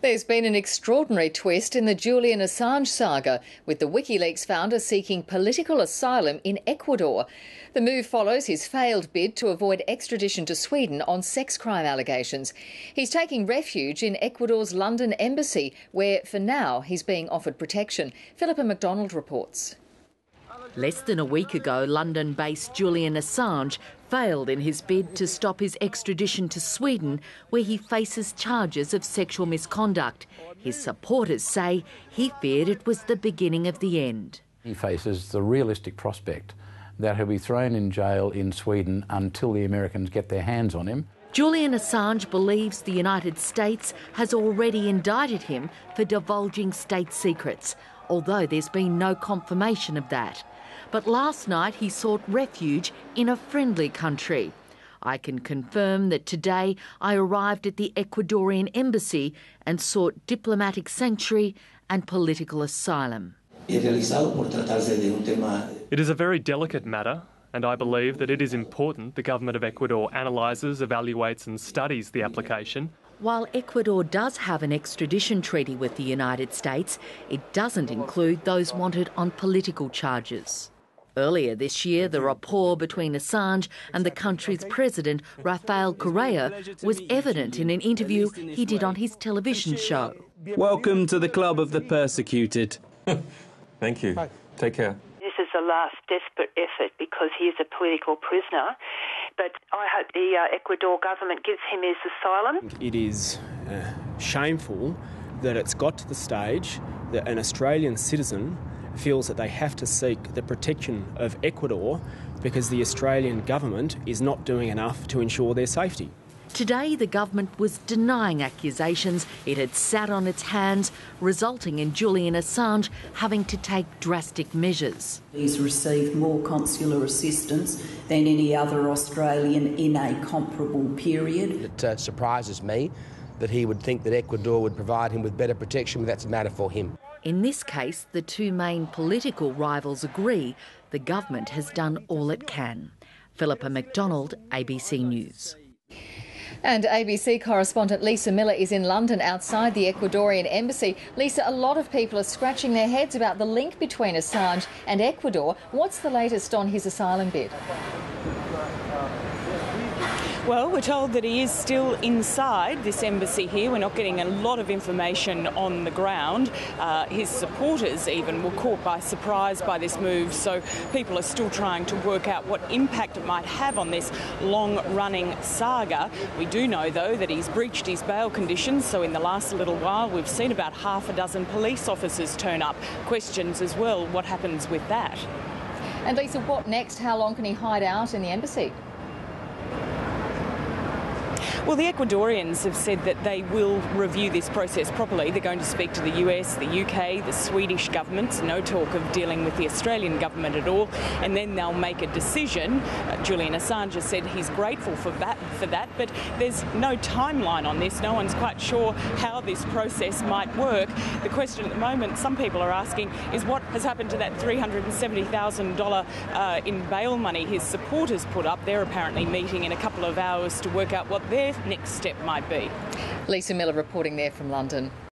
There's been an extraordinary twist in the Julian Assange saga, with the Wikileaks founder seeking political asylum in Ecuador. The move follows his failed bid to avoid extradition to Sweden on sex crime allegations. He's taking refuge in Ecuador's London embassy, where, for now, he's being offered protection. Philippa MacDonald reports. Less than a week ago, London-based Julian Assange failed in his bid to stop his extradition to Sweden, where he faces charges of sexual misconduct. His supporters say he feared it was the beginning of the end. He faces the realistic prospect that he'll be thrown in jail in Sweden until the Americans get their hands on him. Julian Assange believes the United States has already indicted him for divulging state secrets, although there's been no confirmation of that. But last night he sought refuge in a friendly country. I can confirm that today I arrived at the Ecuadorian embassy and sought diplomatic sanctuary and political asylum. It is a very delicate matter, and I believe that it is important the government of Ecuador analyses, evaluates and studies the application. While Ecuador does have an extradition treaty with the United States, it doesn't include those wanted on political charges. Earlier this year, the rapport between Assange and the country's president, Rafael Correa, was evident in an interview he did on his television show. Welcome to the club of the persecuted. Thank you. Take care. This is a last desperate effort because he is a political prisoner, but I hope the Ecuador government gives him his asylum. It is shameful that it's got to the stage that an Australian citizen feels that they have to seek the protection of Ecuador because the Australian government is not doing enough to ensure their safety. Today, the government was denying accusations it had sat on its hands, resulting in Julian Assange having to take drastic measures. He's received more consular assistance than any other Australian in a comparable period. It surprises me that he would think that Ecuador would provide him with better protection, but that's a matter for him. In this case, the two main political rivals agree the government has done all it can. Philippa MacDonald, ABC News. And ABC correspondent Lisa Miller is in London outside the Ecuadorian embassy. Lisa, a lot of people are scratching their heads about the link between Assange and Ecuador. What's the latest on his asylum bid? Well, we're told that he is still inside this embassy here. We're not getting a lot of information on the ground. His supporters even were caught by surprise by this move, so people are still trying to work out what impact it might have on this long-running saga. We do know, though, that he's breached his bail conditions, so in the last little while we've seen about half a dozen police officers turn up. Questions as well, what happens with that? And Lisa, what next? How long can he hide out in the embassy? Well, the Ecuadorians have said that they will review this process properly. They're going to speak to the US, the UK, the Swedish governments. No talk of dealing with the Australian government at all. And then they'll make a decision. Julian Assange has said he's grateful for that, but there's no timeline on this. No one's quite sure how this process might work. The question at the moment some people are asking is what has happened to that $370,000 in bail money his supporters put up. They're apparently meeting in a couple of hours to work out what their next step might be. Lisa Miller reporting there from London.